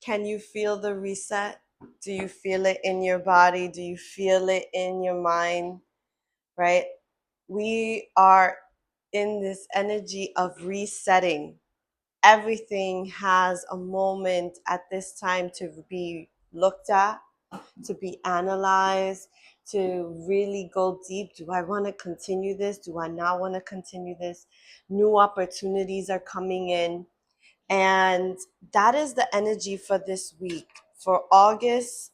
Can you feel the reset? Do you feel it in your body? Do you feel it in your mind? Right? We are in this energy of resetting. Everything has a moment at this time to be looked at, to be analyzed, to really go deep. Do I want to continue this? Do I not want to continue this? New opportunities are coming in. And that is the energy for this week, for August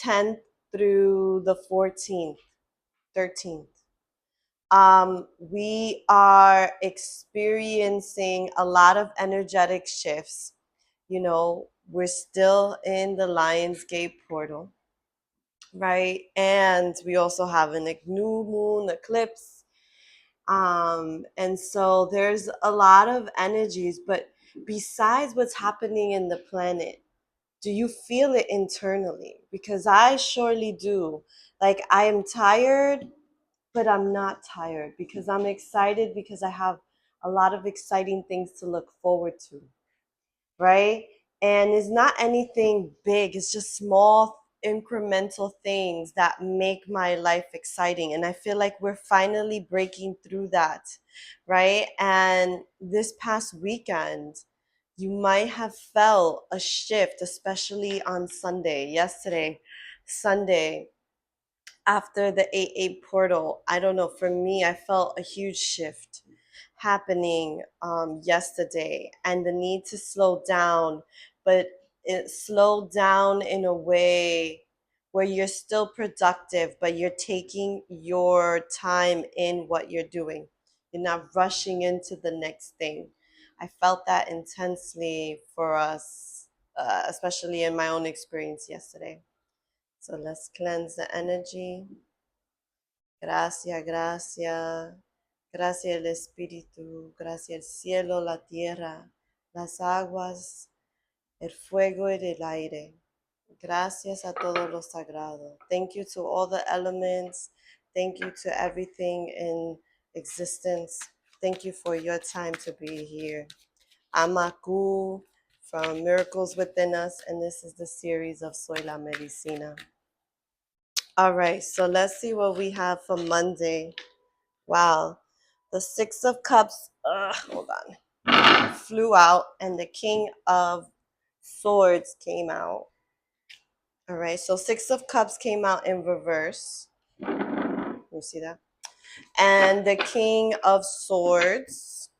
10th through the 14th, 13th. We are experiencing a lot of energetic shifts. You know, we're still in the Lionsgate portal, right? And we also have a new moon eclipse. And so there's a lot of energies, but besides what's happening in the planet, do you feel it internally? Because I surely do. Like, I am tired, but I'm not tired because I'm excited because I have a lot of exciting things to look forward to, right? And it's not anything big, it's just small incremental things that make my life exciting. And I feel like we're finally breaking through that, right? And this past weekend, you might have felt a shift, especially on Sunday, yesterday, Sunday, after the 8-8 portal. I don't know, for me, I felt a huge shift happening yesterday, and the need to slow down, but it slowed down in a way where you're still productive, but you're taking your time in what you're doing. You're not rushing into the next thing. I felt that intensely for us, especially in my own experience yesterday. So let's cleanse the energy. Gracias, gracias. Gracias el Espíritu, gracias el cielo, la tierra, las aguas, el fuego y el aire. Gracias a todo lo sagrado. Thank you to all the elements. Thank you to everything in existence. Thank you for your time to be here. Amaku from Miracles Within Us, and this is the series of Soy la Medicina. All right, so let's see what we have for Monday. Wow. The Six of Cups, hold on, flew out, and the King of Swords came out. All right, so Six of Cups came out in reverse. You see that? And the King of Swords.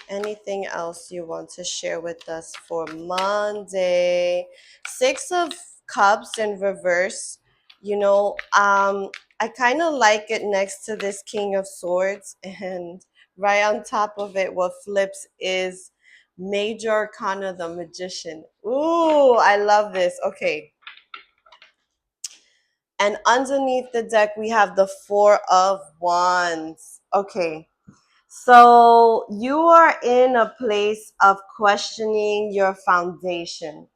Anything else you want to share with us for Monday? Six of Cups in reverse. You know, I kind of like it next to this King of Swords, and right on top of it, what flips is Major Arcana, the Magician. Ooh, I love this. Okay. And underneath the deck, we have the Four of Wands. Okay. So you are in a place of questioning your foundation.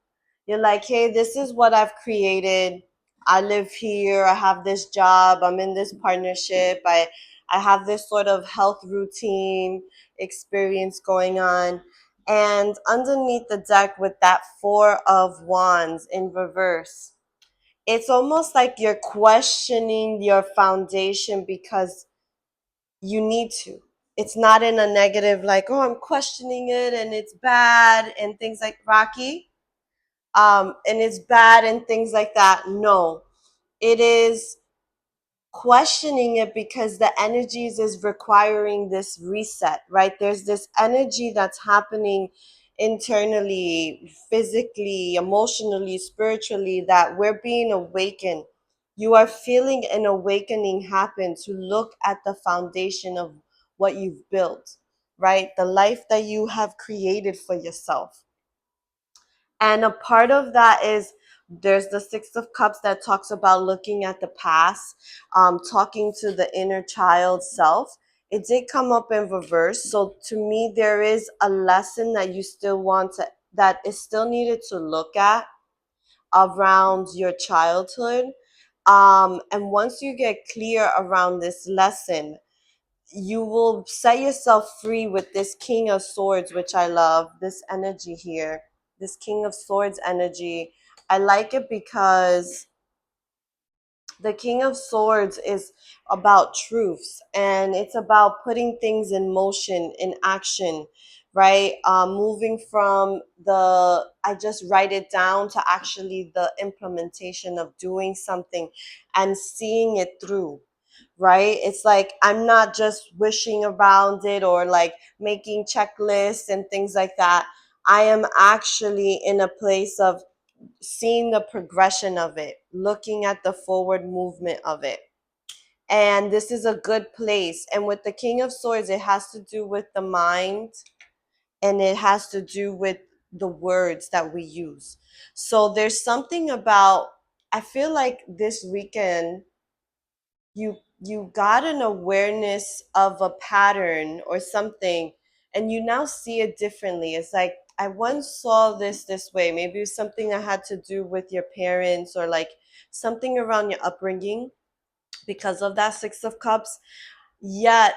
You're like, hey, this is what I've created. I live here. I have this job. I'm in this partnership. I have this sort of health routine experience going on. And underneath the deck with that Four of Wands in reverse, it's almost like you're questioning your foundation because you need to. It's not in a negative, like, oh, I'm questioning it and it's bad and things like Rocky. And it's bad and things like that. No, it is questioning it because the energies is requiring this reset, right? There's this energy that's happening internally, physically, emotionally, spiritually, that we're being awakened. You are feeling an awakening happen to look at the foundation of what you've built, right? The life that you have created for yourself. And a part of that is there's the Six of Cups that talks about looking at the past, talking to the inner child self. It did come up in reverse. So to me, there is a lesson that you still want to, that is still needed to look at around your childhood. And once you get clear around this lesson, you will set yourself free with this King of Swords, which I love, this energy here, this King of Swords energy. I like it because the King of Swords is about truths, and it's about putting things in motion, in action, right? Moving from the I just write it down to actually the implementation of doing something and seeing it through, right? It's like I'm not just wishing around it or like making checklists and things like that. I am actually in a place of seeing the progression of it, looking at the forward movement of it. And this is a good place. And with the King of Swords, it has to do with the mind, and it has to do with the words that we use. So there's something about, I feel like this weekend, you got an awareness of a pattern or something, and you now see it differently. It's like, I once saw this way. Maybe it's something that had to do with your parents, or like something around your upbringing because of that Six of Cups. Yet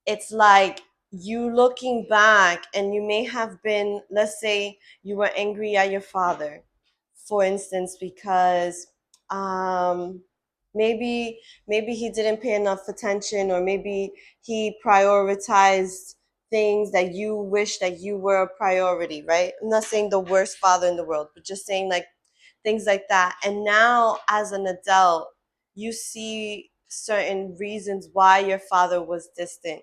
it's like you looking back, and you may have been, let's say you were angry at your father, for instance, because um maybe he didn't pay enough attention, or maybe he prioritized things that you wish that you were a priority, right? I'm not saying the worst father in the world, but just saying like things like that. And now as an adult, you see certain reasons why your father was distant.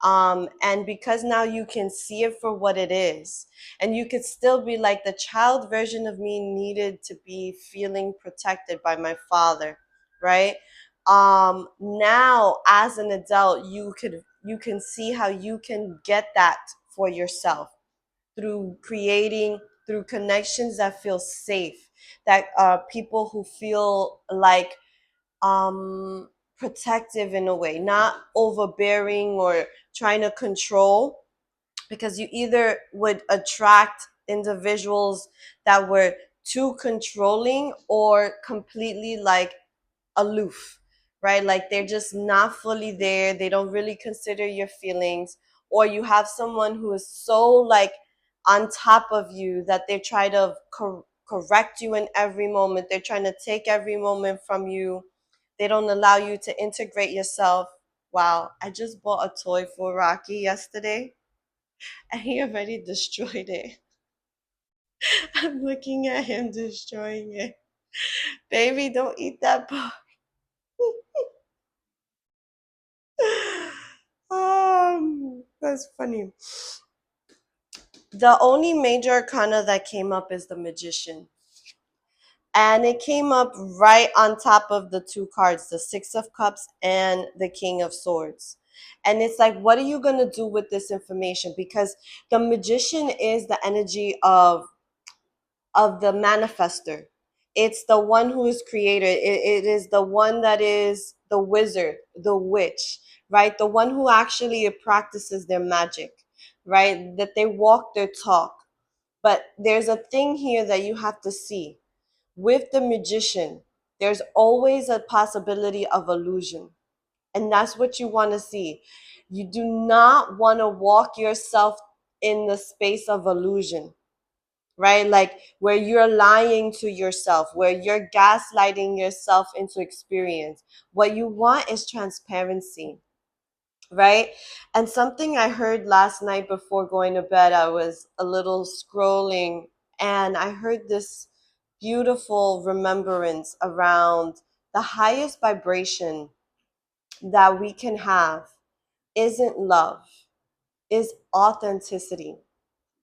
And because now you can see it for what it is, and you could still be like, the child version of me needed to be feeling protected by my father, right? Now as an adult, you can see how you can get that for yourself through creating, through connections that feel safe, that people who feel like um protective in a way, not overbearing or trying to control, because you either would attract individuals that were too controlling or completely like aloof, right? Like they're just not fully there. They don't really consider your feelings. Or you have someone who is so like on top of you that they try to correct you in every moment. They're trying to take every moment from you. They don't allow you to integrate yourself. Wow, I just bought a toy for Rocky yesterday, and he already destroyed it. I'm looking at him destroying it. Baby, don't eat that book. That's funny. The only major arcana that came up is the Magician. And it came up right on top of the two cards, the Six of Cups and the King of Swords. And it's like, what are you going to do with this information? Because the Magician is the energy of the manifester. It's the one who is created. It is the one that is the wizard, the witch, right? The one who actually practices their magic, right? That they walk their talk. But there's a thing here that you have to see. With the magician, there's always a possibility of illusion. And that's what you want to see. You do not want to walk yourself in the space of illusion, right? Like where you're lying to yourself, where you're gaslighting yourself into experience. What you want is transparency, right? And something I heard last night before going to bed, I was a little scrolling, and I heard this beautiful remembrance around the highest vibration that we can have isn't love, is authenticity.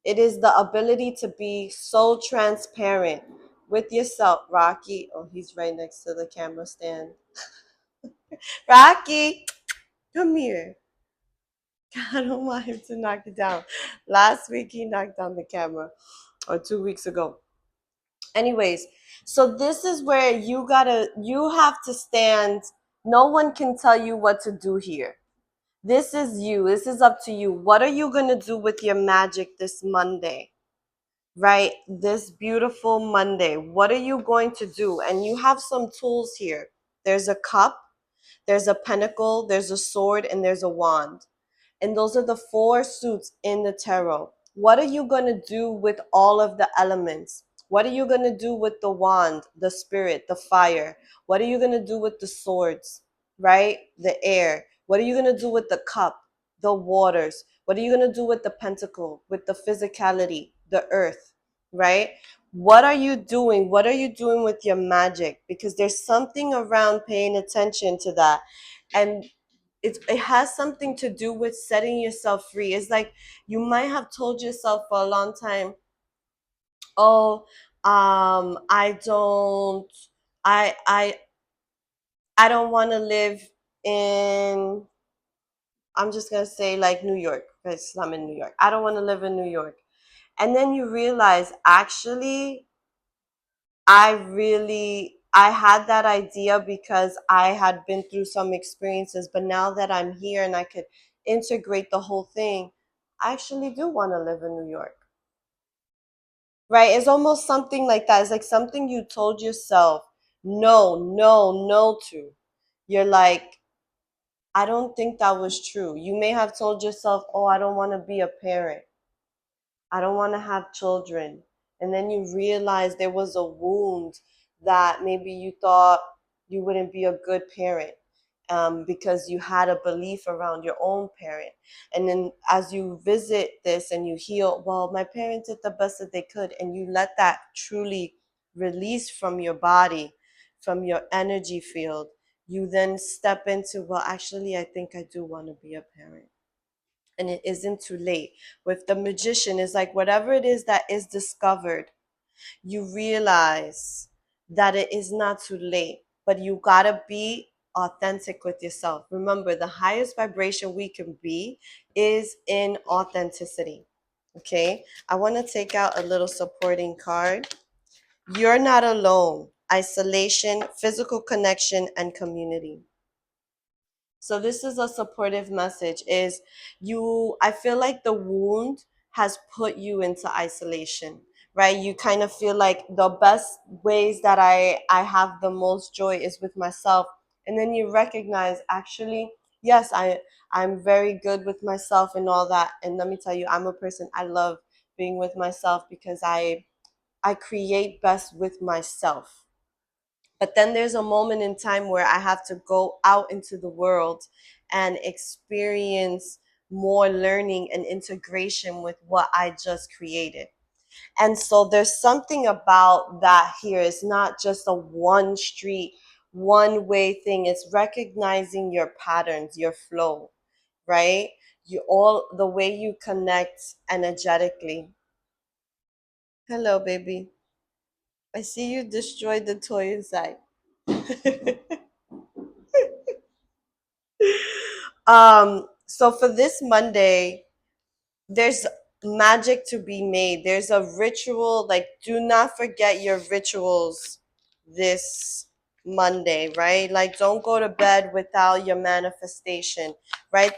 It is the ability to be so transparent with yourself. Rocky, oh, he's right next to the camera stand. Rocky, come here. I don't want him to knock it down. Last week he knocked down the camera, or 2 weeks ago. Anyways, so this is where you have to stand. No one can tell you what to do here. This is you. This is up to you. What are you going to do with your magic this Monday? Right? This beautiful Monday. What are you going to do? And you have some tools here. There's a cup, There's a pentacle, there's a sword, and there's a wand. And those are the four suits in the tarot. What are you going to do with all of the elements? What are you going to do with the wand, the spirit, the fire? What are you going to do with the swords, right? The air. What are you going to do with the cup, the waters? What are you going to do with the pentacle, with the physicality, the earth, right? What are you doing? What are you doing with your magic? Because there's something around paying attention to that. And it has something to do with setting yourself free. It's like you might have told yourself for a long time, oh, I don't, I, I, I don't want to live in. I'm just gonna say like New York because I'm in New York. I don't want to live in New York, and then you realize actually I had that idea because I had been through some experiences, but now that I'm here and I could integrate the whole thing, I actually do want to live in New York. Right? It's almost something like that. It's like something you told yourself no, no, no to. You're like, I don't think that was true. You may have told yourself, oh, I don't want to be a parent. I don't want to have children. And then you realize there was a wound that maybe you thought you wouldn't be a good parent, because you had a belief around your own parent. And then as you visit this and you heal, well, my parents did the best that they could, and you let that truly release from your body, from your energy field, you then step into, well, actually, I think I do want to be a parent, and it isn't too late. With the magician, it's like whatever it is that is discovered, you realize that it is not too late, but you gotta be authentic with yourself. Remember, the highest vibration we can be is in authenticity. Okay, I want to take out a little supporting card. You're not alone. Isolation, physical connection, and community. So this is a supportive message. Is you, I feel like the wound has put you into isolation, right? You kind of feel like the best ways that I have the most joy is with myself. And then you recognize, actually, yes, I'm very good with myself and all that. And let me tell you, I'm a person, I love being with myself because I create best with myself. But then there's a moment in time where I have to go out into the world and experience more learning and integration with what I just created. And so there's something about that here. It's not just a one street, one way thing. It's recognizing your patterns, your flow, right? You all the way you connect energetically. Hello, baby. I see you destroyed the toy inside. So for this Monday, there's magic to be made. There's a ritual, like do not forget your rituals this Monday, right? Like don't go to bed without your manifestation, right?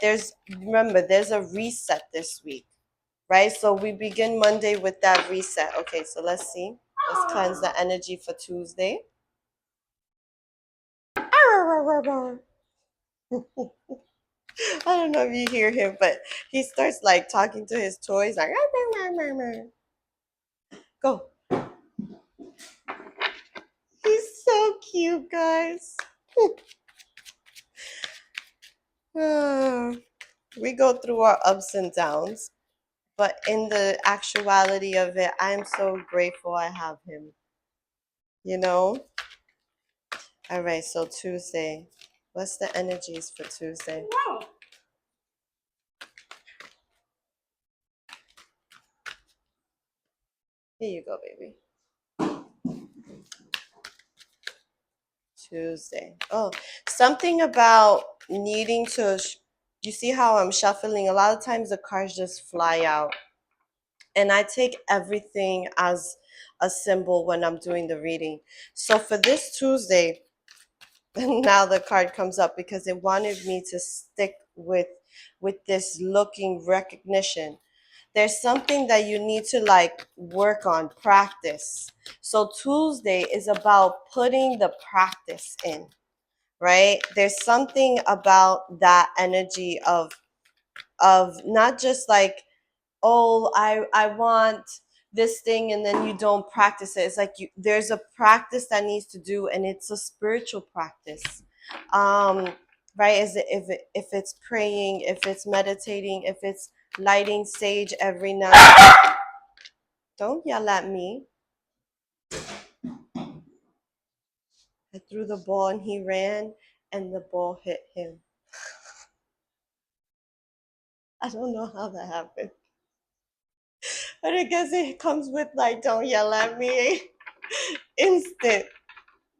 Remember, there's a reset this week, right? So we begin Monday with that reset. Okay, so let's see. Let's cleanse the energy for Tuesday. I don't know if you hear him, but he starts like talking to his toys, like go. He's so cute, guys. We go through our ups and downs, but in the actuality of it, I'm so grateful I have him. You know? All right, so Tuesday. What's the energies for Tuesday? Here you go, baby. Tuesday. Oh, something about needing to. You see how I'm shuffling? A lot of times the cards just fly out. And I take everything as a symbol when I'm doing the reading. So for this Tuesday, now the card comes up because it wanted me to stick with this looking recognition. There's something that you need to like work on, practice. So Tuesday is about putting the practice in, right? There's something about that energy of not just like, oh, I want this thing, and then you don't practice it. It's like there's a practice that needs to do, and it's a spiritual practice. um right? Is it, if it's praying, if it's meditating, if it's lighting sage every night. Don't yell at me. I threw the ball and he ran, and the ball hit him. I don't know how that happened, but I guess it comes with like, don't yell at me. Instant,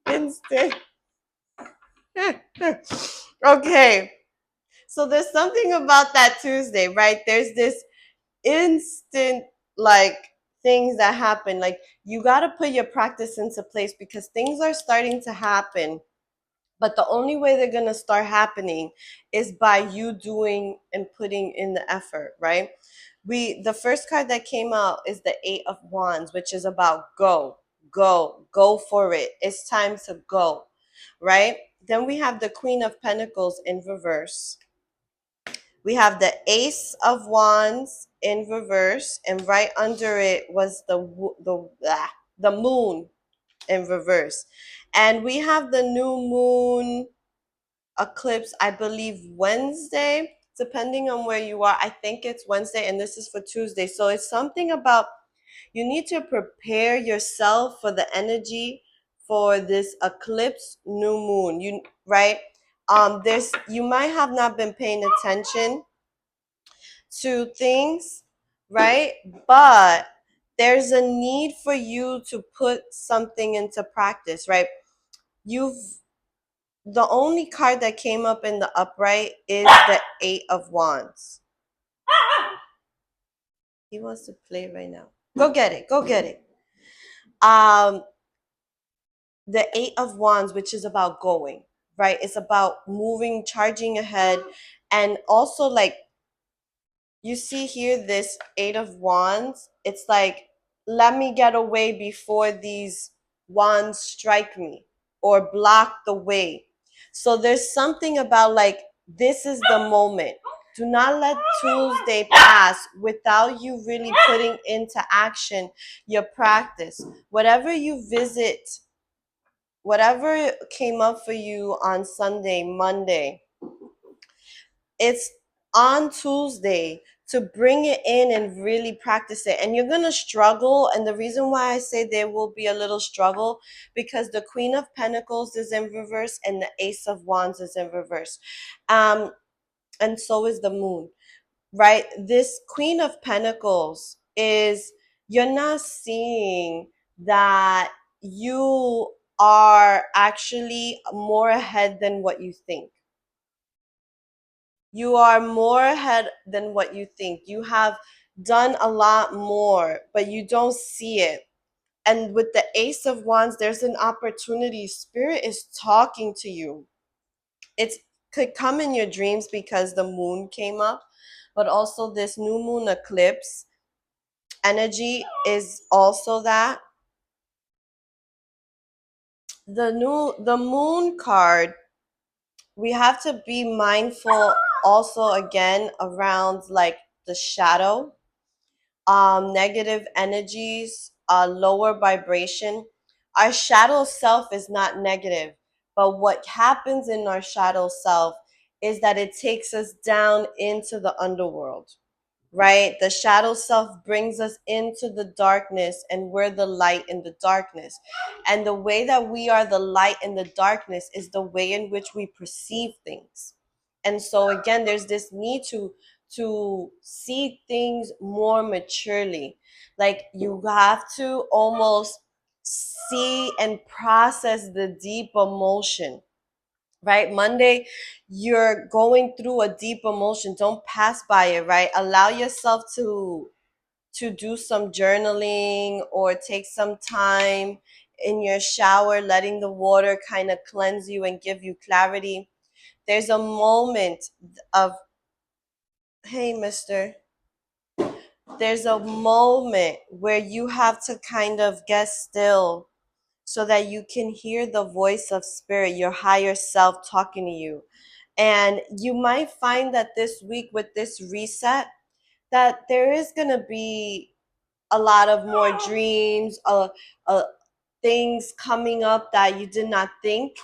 instant. Okay, so there's something about that Tuesday, right? There's this instant, like, things that happen. Like, you got to put your practice into place because things are starting to happen. But the only way they're going to start happening is by you doing and putting in the effort, right? The first card that came out is the 8 of Wands, which is about go for it. It's time to go, right? Then we have the Queen of Pentacles in reverse. We have the Ace of Wands in reverse, and right under it was the Moon in reverse. And we have the new moon eclipse, I believe Wednesday, depending on where you are. I think it's Wednesday, and this is for Tuesday. So it's something about, you need to prepare yourself for the energy for this eclipse new moon. You right? There's, you might have not been paying attention to things, right? But there's a need for you to put something into practice, right? You've The only card that came up in the upright is the 8 of Wands. He wants to play right now. Go get it. Go get it. Um, the 8 of Wands, which is about going, right? It's about moving, charging ahead, and also like, you see here, this 8 of Wands, it's like, let me get away before these wands strike me or block the way. So there's something about like, this is the moment. Do not let Tuesday pass without you really putting into action your practice. Whatever you visit, whatever came up for you on Sunday, Monday, it's on Tuesday to bring it in and really practice it. And you're going to struggle. And the reason why I say there will be a little struggle, because the Queen of Pentacles is in reverse and the Ace of Wands is in reverse. And so is the moon, right? This Queen of Pentacles is, you're not seeing that you are actually more ahead than what you think. You are more ahead than what you think. You have done a lot more, but you don't see it. And with the Ace of Wands, there's an opportunity. Spirit is talking to you. It could come in your dreams because the moon came up, but also this new moon eclipse energy is also that. The moon card, we have to be mindful also again around like the shadow, negative energies, lower vibration. Our shadow self is not negative, but what happens in our shadow self is that it takes us down into the underworld, right? The shadow self brings us into the darkness, and we're the light in the darkness. And the way that we are the light in the darkness is the way in which we perceive things. And so again, there's this need to see things more maturely. Like, you have to almost see and process the deep emotion, right? Monday, you're going through a deep emotion. Don't pass by it, right? Allow yourself to do some journaling or take some time in your shower, letting the water kind of cleanse you and give you clarity. There's a moment of, hey, mister, there's a moment where you have to kind of get still so that you can hear the voice of spirit, your higher self talking to you. And you might find that this week with this reset, that there is going to be a lot of more dreams, uh, things coming up that you did not think,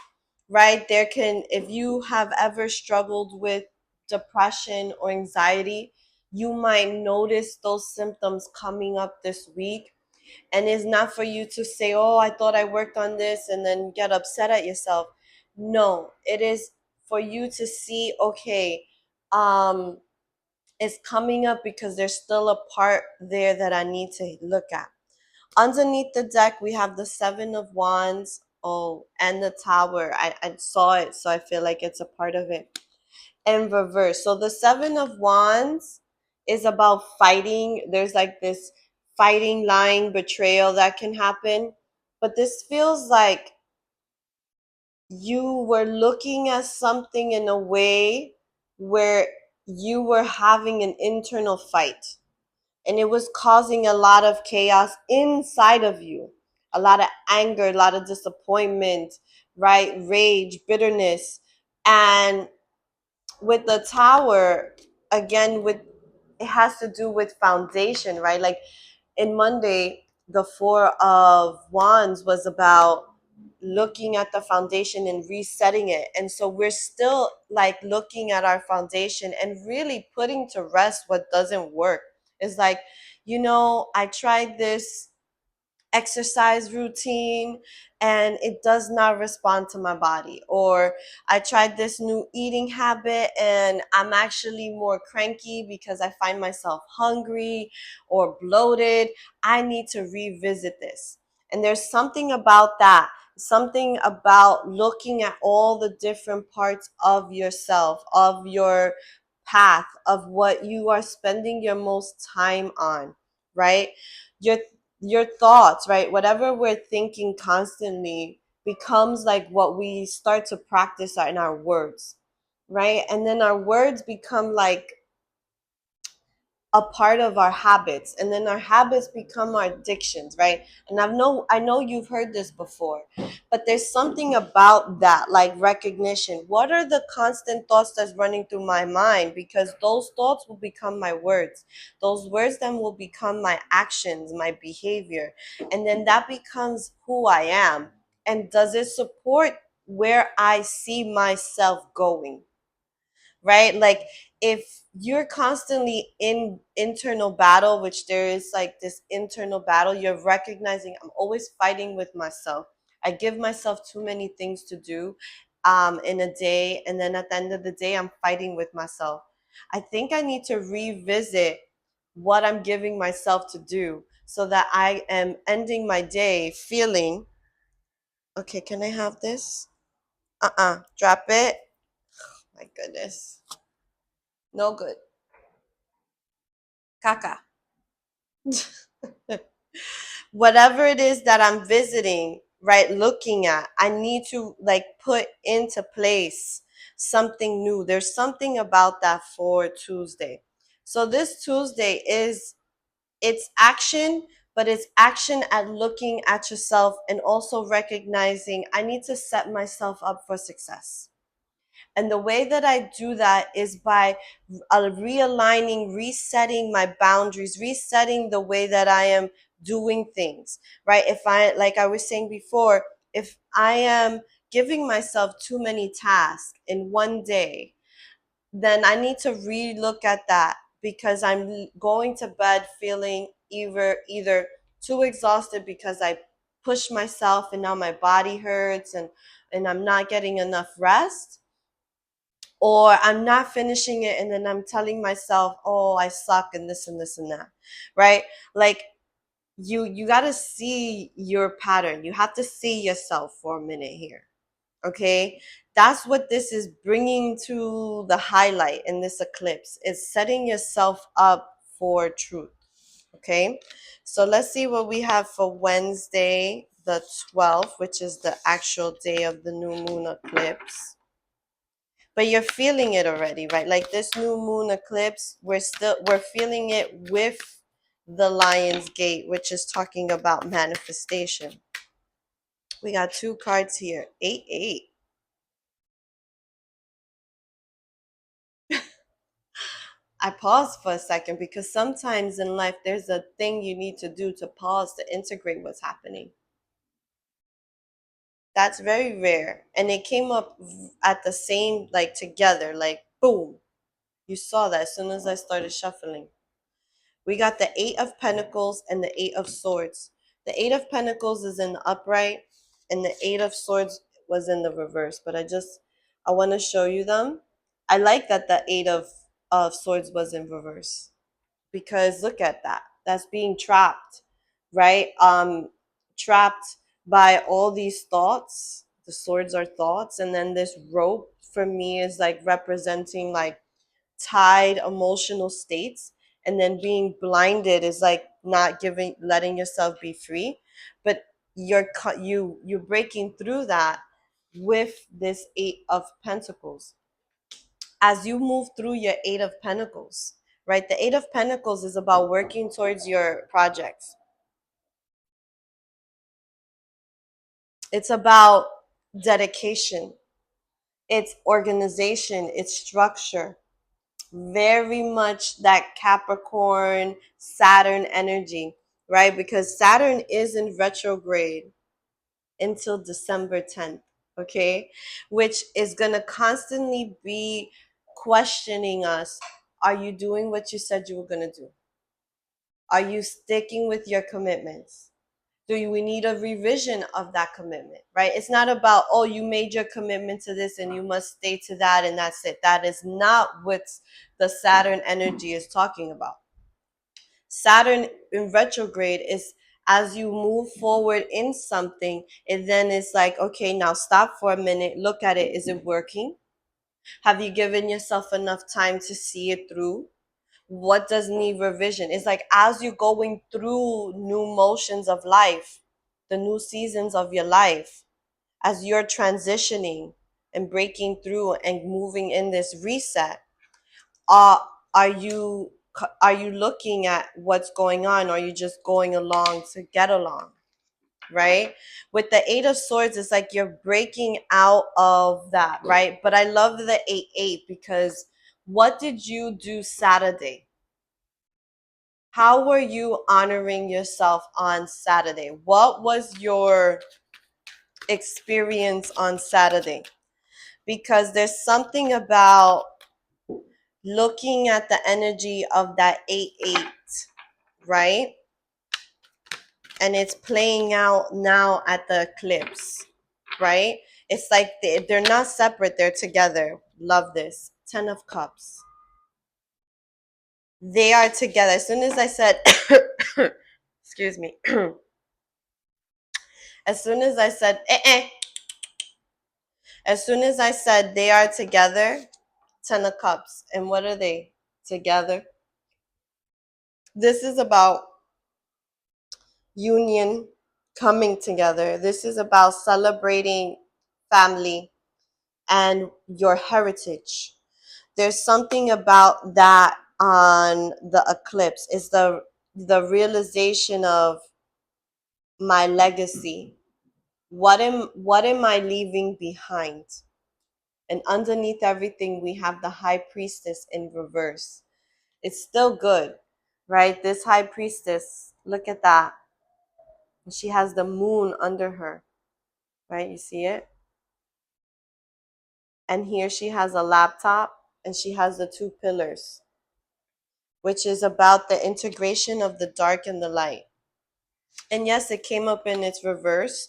right? There can, if you have ever struggled with depression or anxiety, you might notice those symptoms coming up this week. And it's not for you to say, oh, I thought I worked on this, and then get upset at yourself. No, it is for you to see, okay, um, it's coming up because there's still a part there that I need to look at. Underneath the deck, we have the Seven of Wands, oh, and the Tower. I saw it, so I feel like it's a part of it. And reverse. So the Seven of Wands is about fighting. There's like this fighting, lying, betrayal that can happen. But this feels like you were looking at something in a way where you were having an internal fight, and it was causing a lot of chaos inside of you, a lot of anger, a lot of disappointment, right? Rage, bitterness. And with the Tower, again, with it has to do with foundation, right? Like in Monday, the Four of Wands was about looking at the foundation and resetting it. And so we're still like looking at our foundation and really putting to rest what doesn't work. It's like, I tried this exercise routine and it does not respond to my body, or I tried this new eating habit and I'm actually more cranky because I find myself hungry or bloated. I need to revisit this. And there's something about that, something about looking at all the different parts of yourself, of your path, of what you are spending your most time on, right? your your thoughts, right? Whatever we're thinking constantly becomes like what we start to practice in our words, right? And then our words become like a part of our habits, and then our habits become our addictions, right? And I know you've heard this before, but there's something about that, like recognition. What are the constant thoughts that's running through my mind? Because those thoughts will become my words. Those words then will become my actions, my behavior, and then that becomes who I am. And does it support where I see myself going? Right? Like if you're constantly in internal battle, which there is like this internal battle, you're recognizing I'm always fighting with myself. I give myself too many things to do in a day, and then at the end of the day, I'm fighting with myself. I think I need to revisit what I'm giving myself to do so that I am ending my day feeling okay. Can I have this? Drop it. My goodness. No good. Caca. Whatever it is that I'm visiting, right, looking at, I need to like put into place something new. There's something about that for Tuesday. So this Tuesday is, it's action, but it's action at looking at yourself and also recognizing I need to set myself up for success. And the way that I do that is by realigning, resetting my boundaries, resetting the way that I am doing things, right? If I, like I was saying before, if I am giving myself too many tasks in one day, then I need to relook at that, because I'm going to bed feeling either too exhausted because I push myself and now my body hurts, and I'm not getting enough rest, or I'm not finishing it and then I'm telling myself, "Oh, I suck," and this and this and that, right? Like you got to see your pattern. You have to see yourself for a minute here. Okay? That's what this is bringing to the highlight in this eclipse. It's setting yourself up for truth. Okay? So let's see what we have for Wednesday, the 12th, which is the actual day of the new moon eclipse. But you're feeling it already, right? Like this new moon eclipse, we're feeling it with the Lion's Gate, which is talking about manifestation. We got two cards here. 8, 8. I paused for a second because sometimes in life there's a thing you need to do to pause to integrate what's happening. That's very rare. And it came up at the same, like together, like boom. You saw that as soon as I started shuffling. We got the Eight of Pentacles and the Eight of Swords. The Eight of Pentacles is in the upright, and the Eight of Swords was in the reverse. But I want to show you them. I like that the Eight of Swords was in reverse because look at that. That's being trapped, right? Trapped by all these thoughts. The swords are thoughts, and then this rope for me is like representing like tied emotional states, and then being blinded is like not giving letting yourself be free, but you're breaking through that with this Eight of Pentacles. As you move through your Eight of Pentacles, right? The Eight of Pentacles is about working towards your projects. It's about dedication, it's organization, it's structure, very much that Capricorn Saturn energy, right? Because Saturn is in retrograde until December 10th, okay? Which is going to constantly be questioning us. Are you doing what you said you were going to do? Are you sticking with your commitments? We need a revision of that commitment, right? It's not about, oh, you made your commitment to this and you must stay to that and that's it. That is not what the Saturn energy is talking about. Saturn in retrograde is as you move forward in something, it then is like, okay, now stop for a minute, look at it. Is it working? Have you given yourself enough time to see it through? What does need revision? It's like as you're going through new motions of life, the new seasons of your life, as you're transitioning and breaking through and moving in this reset, uh, are you are you looking at what's going on, or are you just going along to get along, right? With the Eight of Swords, it's like you're breaking out of that, right? But I love the 8, 8 because what did you do Saturday? How were you honoring yourself on Saturday? What was your experience on Saturday? Because there's something about looking at the energy of that 8, 8, right? And it's playing out now at the eclipse, right? It's like they're not separate, they're together. Love this. 10 of Cups. They are together. As soon as I said, excuse me, as soon as I said, as soon as I said they are together, 10 of Cups. And what are they? Together. This is about union, coming together. This is about celebrating family and your heritage. There's something about that on the eclipse. Is the realization of my legacy. What am I leaving behind? And underneath everything, we have the High Priestess in reverse. It's still good, right? This High Priestess, look at that. She has the moon under her, right? You see it? And here she has a laptop and she has the two pillars, which is about the integration of the dark and the light. And yes, it came up in its reverse,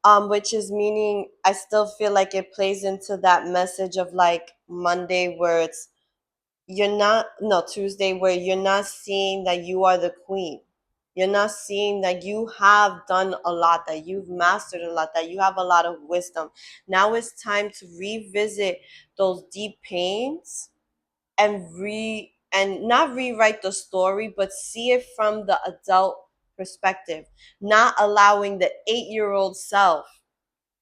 which is meaning I still feel like it plays into that message of like Monday where it's you're not no Tuesday where you're not seeing that you are the queen. You're not seeing that you have done a lot, that you've mastered a lot, that you have a lot of wisdom. Now it's time to revisit those deep pains and not rewrite the story, but see it from the adult perspective, not allowing the 8-year-old self,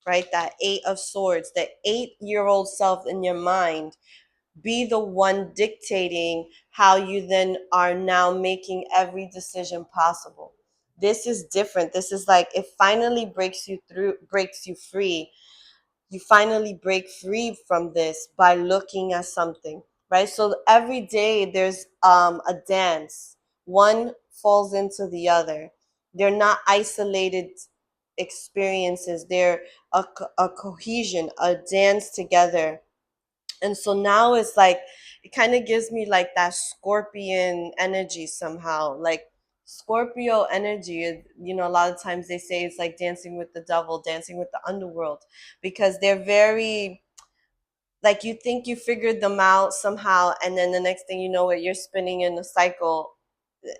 right? That 8 of Swords, the 8-year-old self in your mind be the one dictating how you then are now making every decision possible. This is different. This is like it finally breaks you free. You finally break free from this by looking at something, right? So every day there's a dance. One falls into the other. They're not isolated experiences. They're a cohesion, a dance together. And so now it's like it kind of gives me like that scorpion energy somehow, like Scorpio energy. A lot of times they say it's like dancing with the devil, dancing with the underworld, because they're very, like, you think you figured them out somehow, and then the next thing you know it, you're spinning in a cycle,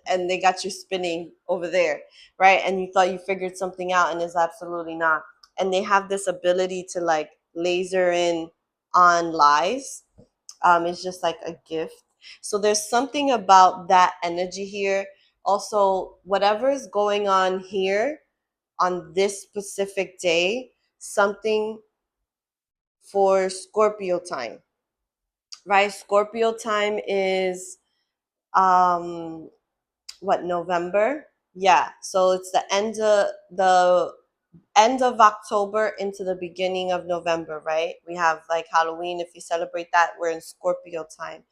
and they got you spinning over there, right? And you thought you figured something out, and it's absolutely not. And they have this ability to like laser in on lies. It's just like a gift. So there's something about that energy here. Also, whatever is going on here on this specific day, something for Scorpio time, right? Scorpio time is what, November? Yeah. So it's the end of October into the beginning of November, right? We have like Halloween. If you celebrate that, we're in Scorpio time.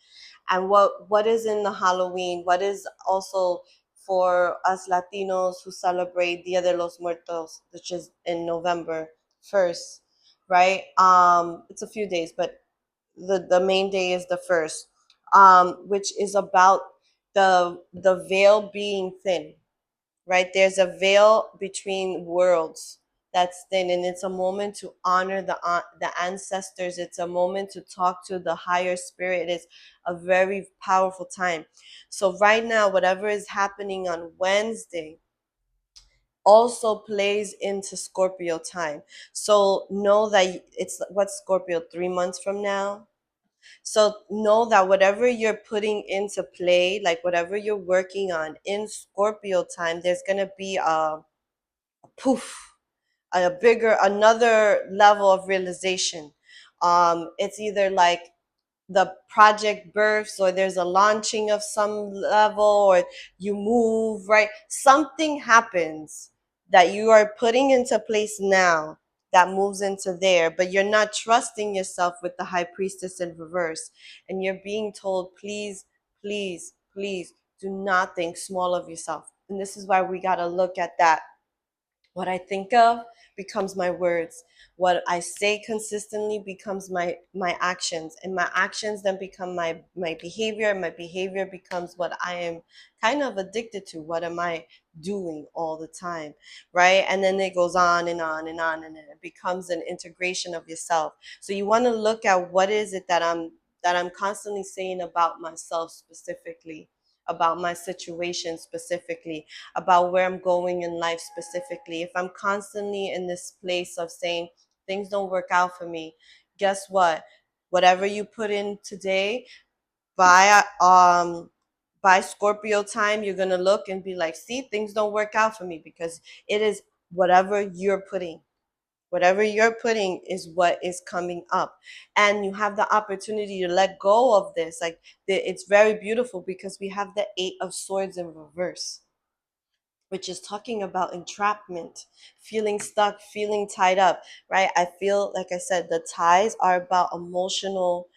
And what is in the Halloween? What is also for us Latinos who celebrate Dia de los Muertos, which is in November 1st, right? It's a few days, but the main day is the first, which is about the veil being thin, right? There's a veil between worlds that's thin, and it's a moment to honor the ancestors. It's a moment to talk to the higher spirit. It's a very powerful time. So right now, whatever is happening on Wednesday also plays into Scorpio time. So know that it's what's Scorpio, 3 months from now. So know that whatever you're putting into play, like whatever you're working on in Scorpio time, there's gonna be a poof, a bigger, another level of realization. It's either like the project births, or there's a launching of some level, or you move, right? Something happens that you are putting into place now that moves into there, but you're not trusting yourself with the high priestess in reverse. And you're being told, please, please, please do not think small of yourself. And this is why we got to look at that. What I think of becomes my words. What I say consistently becomes my actions, and my actions then become my behavior, and my behavior becomes what I am kind of addicted to. What am I doing all the time, right? And then it goes on and on and on, and then it becomes an integration of yourself. So you want to look at what is it that I'm constantly saying about myself specifically, about my situation specifically, about where I'm going in life specifically. If I'm constantly in this place of saying things don't work out for me, guess what? Whatever you put in today, by by Scorpio time, you're gonna look and be like, see, things don't work out for me, because it is whatever you're putting. Whatever you're putting is what is coming up. And you have the opportunity to let go of this. Like, it's very beautiful because we have the Eight of Swords in reverse, which is talking about entrapment, feeling stuck, feeling tied up, right? I feel, like I said, the ties are about emotional,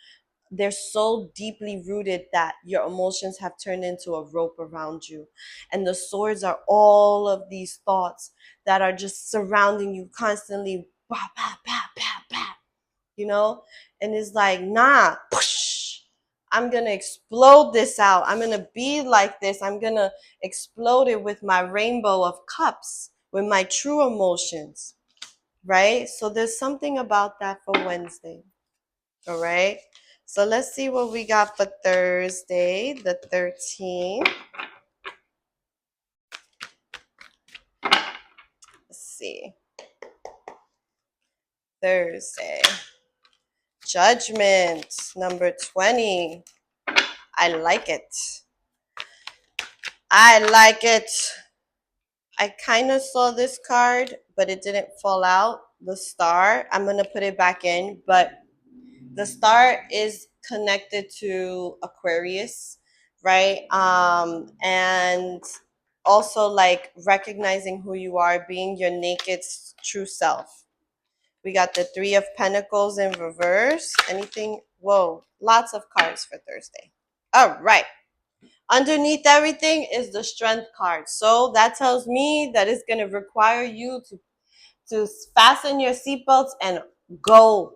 they're so deeply rooted that your emotions have turned into a rope around you. And the swords are all of these thoughts that are just surrounding you constantly. Bah, bah, bah, bah, bah, you know? And it's like, nah, push. I'm gonna explode this out. I'm gonna be like this. I'm gonna explode it with my rainbow of cups, with my true emotions, right? So there's something about that for Wednesday, all right? So let's see what we got for Thursday, the 13th. Let's see. Thursday. Judgment, number 20. I like it. I like it. I kind of saw this card, but it didn't fall out. The star, I'm going to put it back in, but the star is connected to Aquarius, right? And also like recognizing who you are, being your naked true self. We got the Three of Pentacles in reverse. Anything? Whoa, lots of cards for Thursday. All right. Underneath everything is the Strength card. So that tells me that it's going to require you to fasten your seatbelts and go.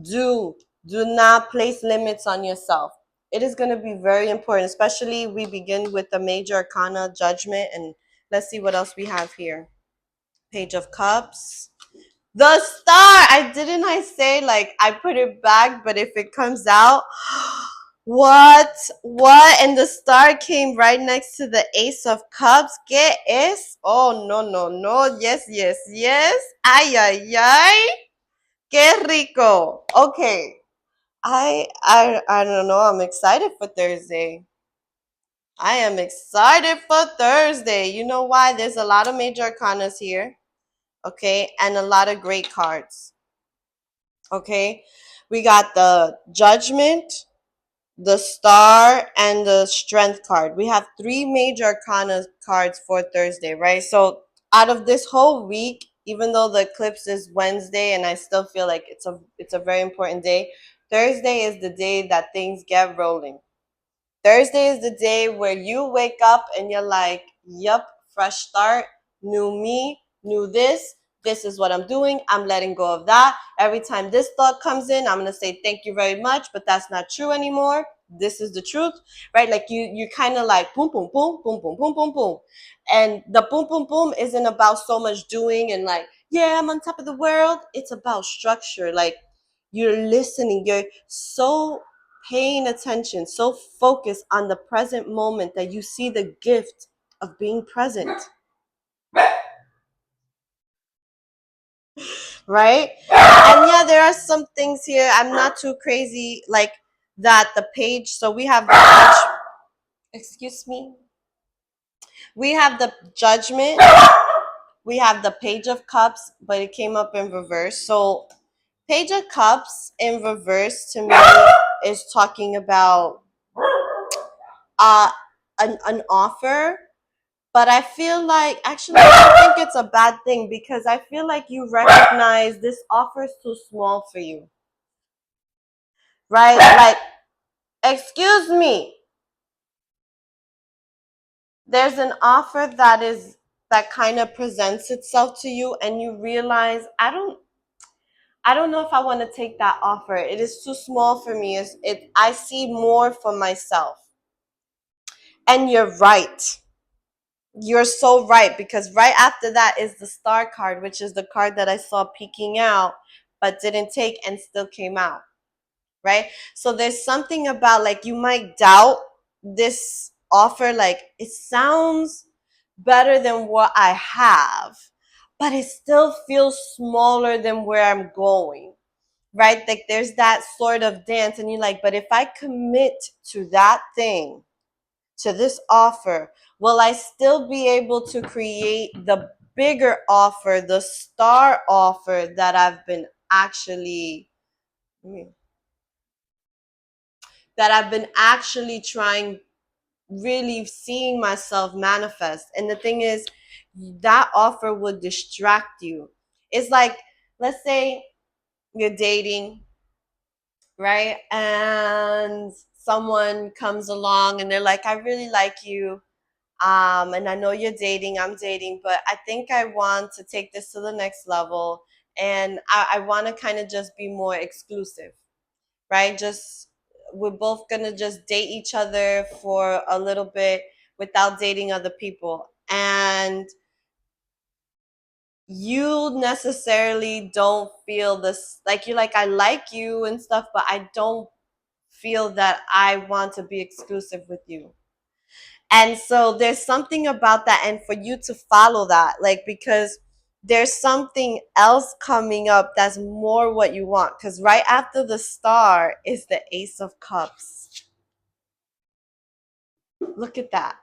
Do. Do not place limits on yourself. It is going to be very important, especially we begin with the Major Arcana Judgment. And let's see what else we have here. Page of Cups. The star. I say like I put it back, but if it comes out, what? And the star came right next to the Ace of Cups. ¿Qué es? Oh no no no. Yes yes yes. Ay ay ay. Qué rico. Okay. I don't know. I'm excited for Thursday. I am excited for Thursday. You know why? There's a lot of major arcanas here. Okay, and a lot of great cards. Okay, we got the Judgment, the Star, and the Strength card. We have three major arcana cards for Thursday, right? So out of this whole week, even though the eclipse is Wednesday and I still feel like it's a very important day, Thursday is the day that things get rolling. Thursday is the day where you wake up and you're like, yup, fresh start, new me, new this. This is what I'm doing. I'm letting go of that. Every time this thought comes in, I'm going to say thank you very much, but that's not true anymore. This is the truth, right? Like you kind of like boom, boom, boom, boom, boom, boom, boom, boom. And the boom, boom, boom isn't about so much doing and like, yeah, I'm on top of the world. It's about structure. Like you're listening. You're so paying attention, so focused on the present moment that you see the gift of being present, right? And yeah, there are some things here. I'm not too crazy like that. The page, so we have the page, excuse me. We have the Judgment, we have the Page of Cups, but it came up in reverse. So Page of Cups in reverse to me is talking about uh an offer. But I feel like, actually, I don't think it's a bad thing because I feel like you recognize this offer is too small for you, right? Like, excuse me, there's an offer that kind of presents itself to you, and you realize, I don't know if I want to take that offer. It is too small for me. I see more for myself, and you're right. You're so right, because right after that is the Star card, which is the card that I saw peeking out but didn't take and still came out, right? So there's something about like you might doubt this offer, like it sounds better than what I have, but it still feels smaller than where I'm going, right? Like there's that sort of dance, and you're like, but if I commit to that thing, to this offer, will I still be able to create the bigger offer, the star offer that I've been actually trying, really seeing myself manifest. And the thing is, that offer would distract you. It's like, let's say you're dating, right? And someone comes along and they're like, I really like you. And I know you're dating, I'm dating, but I think I want to take this to the next level. And I want to kind of just be more exclusive, right? Just, we're both going to just date each other for a little bit without dating other people. And you necessarily don't feel this, like you're like, I like you and stuff, but I don't feel that I want to be exclusive with you. And so there's something about that, and for you to follow that, like, because there's something else coming up that's more what you want, because right after the Star is the Ace of Cups. Look at that.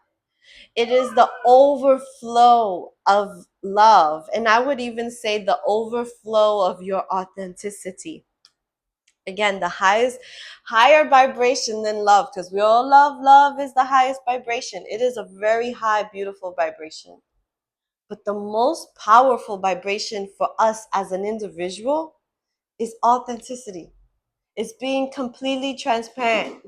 It is the overflow of love, and I would even say the overflow of your authenticity, Again, the highest, higher vibration than love, because we all love is the highest vibration. It is a very high, beautiful vibration. But the most powerful vibration for us as an individual is authenticity. It's being completely transparent.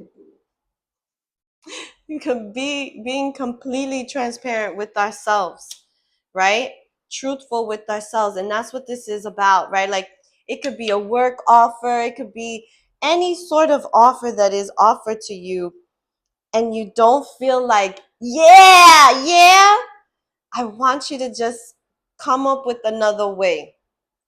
You can be being completely transparent with ourselves, right? Truthful with ourselves. And that's what this is about, right? Like it could be a work offer, it could be any sort of offer that is offered to you, and you don't feel like, yeah, I want you to just come up with another way.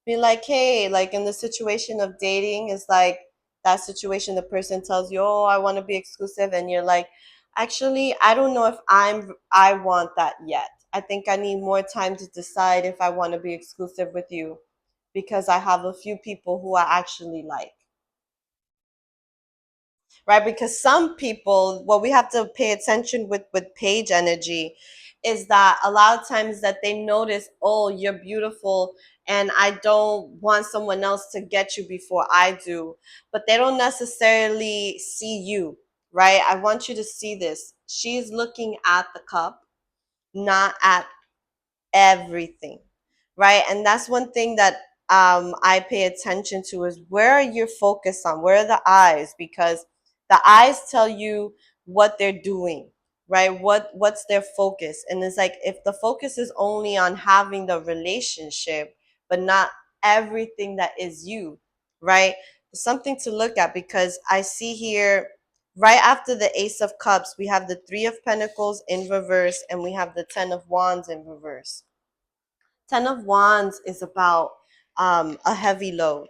Be like, hey, like in the situation of dating, is like that situation, the person tells you, oh, I want to be exclusive, and you're like, actually, I don't know if I want that yet. I think I need more time to decide if I want to be exclusive with you, because I have a few people who I actually like. Right? Because some people, what we have to pay attention with page energy is that a lot of times that they notice, oh, you're beautiful, and I don't want someone else to get you before I do, but they don't necessarily see you. Right? I want you to see this. She's looking at the cup, not at everything, right? And that's one thing that I pay attention to, is where are you focused on? Where are the eyes? Because the eyes tell you what they're doing, right? What's their focus? And it's like if the focus is only on having the relationship, but not everything that is you, right? Something to look at, because I see here right after the Ace of Cups, we have the Three of Pentacles in reverse, and we have the Ten of Wands in reverse. Ten of Wands is about a heavy load,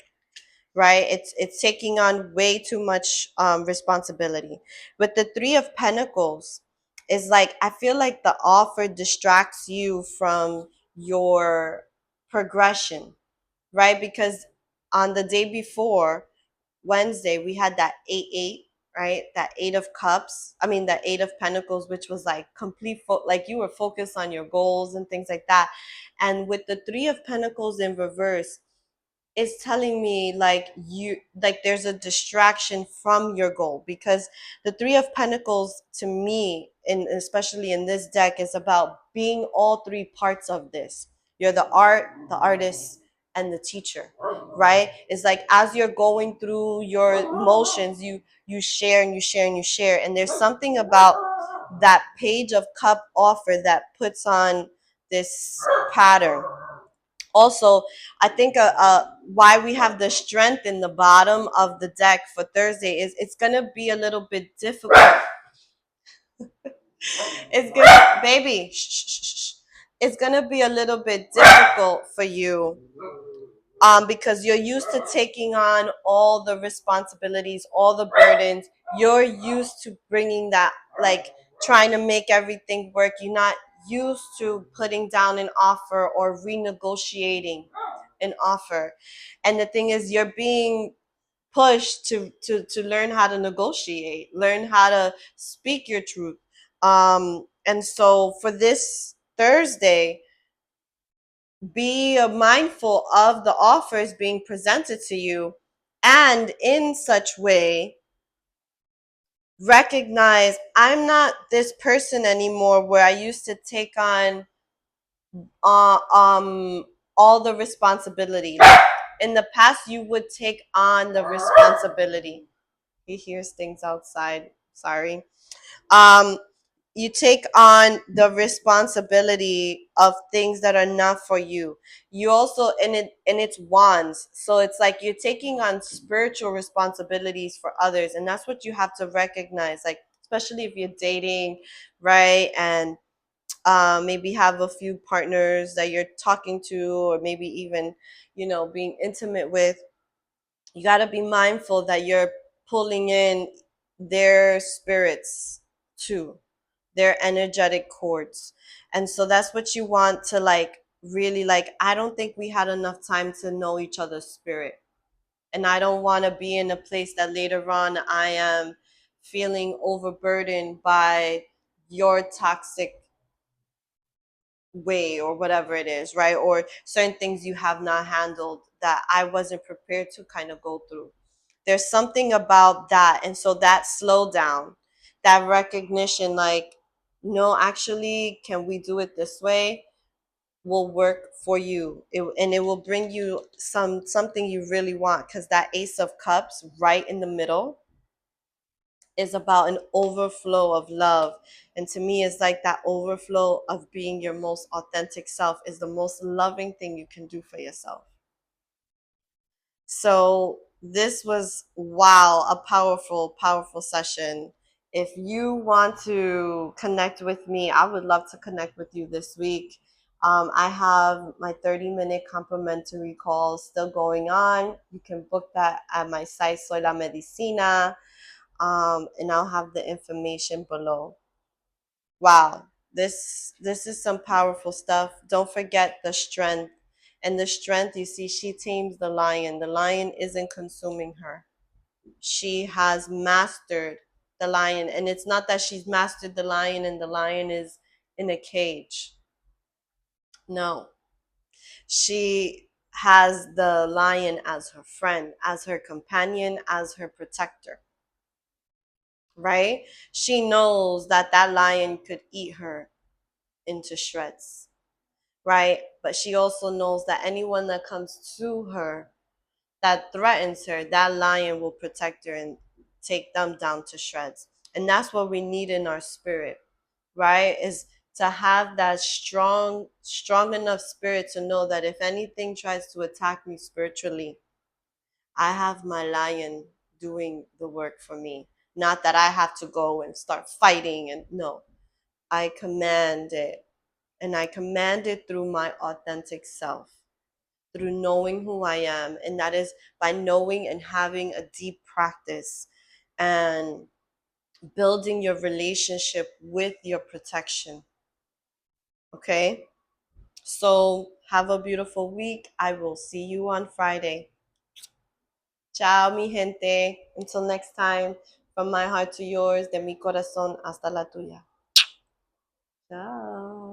right? It's taking on way too much responsibility. With the Three of Pentacles, is like I feel like the offer distracts you from your progression, right? Because on the day before, Wednesday, we had that 8-8, right? That Eight of Cups. I mean, that Eight of Pentacles, which was like complete, like you were focused on your goals and things like that. And with the Three of Pentacles in reverse, is telling me like you, like there's a distraction from your goal, because the Three of Pentacles to me, and especially in this deck, is about being all three parts of this. You're the artist, and the teacher, right? It's like as you're going through your motions, you share and you share and you share, and there's something about that Page of Cup offer that puts on this pattern. Also, I think why we have the Strength in the bottom of the deck for Thursday is it's gonna be a little bit difficult. It's gonna, baby, shh, shh, shh, shh. It's gonna be a little bit difficult for you, because you're used to taking on all the responsibilities, all the burdens. You're used to bringing that, like trying to make everything work. You're not used to putting down an offer or renegotiating an offer. And the thing is, you're being pushed to learn how to negotiate, learn how to speak your truth. And so for this Thursday, be mindful of the offers being presented to you, and in such way recognize, I'm not this person anymore where I used to take on uh, um all the responsibility. In the past, you would take on the responsibility. He hears things outside, sorry. um you take on the responsibility of things that are not for you. You also, and it's wands, so it's like you're taking on spiritual responsibilities for others, and that's what you have to recognize, like especially if you're dating, right? And maybe have a few partners that you're talking to, or maybe even, being intimate with. You got to be mindful that you're pulling in their spirits too, their energetic cords. And so that's what you want to like really, like, I don't think we had enough time to know each other's spirit. And I don't want to be in a place that later on I am feeling overburdened by your toxic way or whatever it is, right? Or certain things you have not handled that I wasn't prepared to kind of go through. There's something about that. And so that slowdown, that recognition, like, no, actually, can we do it this way? Will work for you. And it will bring you something you really want, because that Ace of Cups right in the middle is about an overflow of love. And to me, it's like that overflow of being your most authentic self is the most loving thing you can do for yourself. So this was, wow, a powerful, powerful session. If you want to connect with me, I would love to connect with you this week. I have my 30-minute complimentary call still going on. You can book that at my site, Soy La Medicina, and I'll have the information below. Wow, this is some powerful stuff. Don't forget the strength. And the strength, you see, she tames the lion. The lion isn't consuming her. She has mastered the lion. And it's not that she's mastered the lion and the lion is in a cage. No. She has the lion as her friend, as her companion, as her protector, right? She knows that that lion could eat her into shreds, right? But she also knows that anyone that comes to her that threatens her, that lion will protect her and take them down to shreds. And that's what we need in our spirit, right? Is to have that strong enough spirit to know that if anything tries to attack me spiritually, I have my lion doing the work for me. Not that I have to go and start fighting, and no, I command it. And I command it through my authentic self, through knowing who I am. And that is by knowing and having a deep practice and building your relationship with your protection. Okay? So have a beautiful week. I will see you on Friday. Ciao, mi gente. Until next time, from my heart to yours, de mi corazón hasta la tuya. Ciao.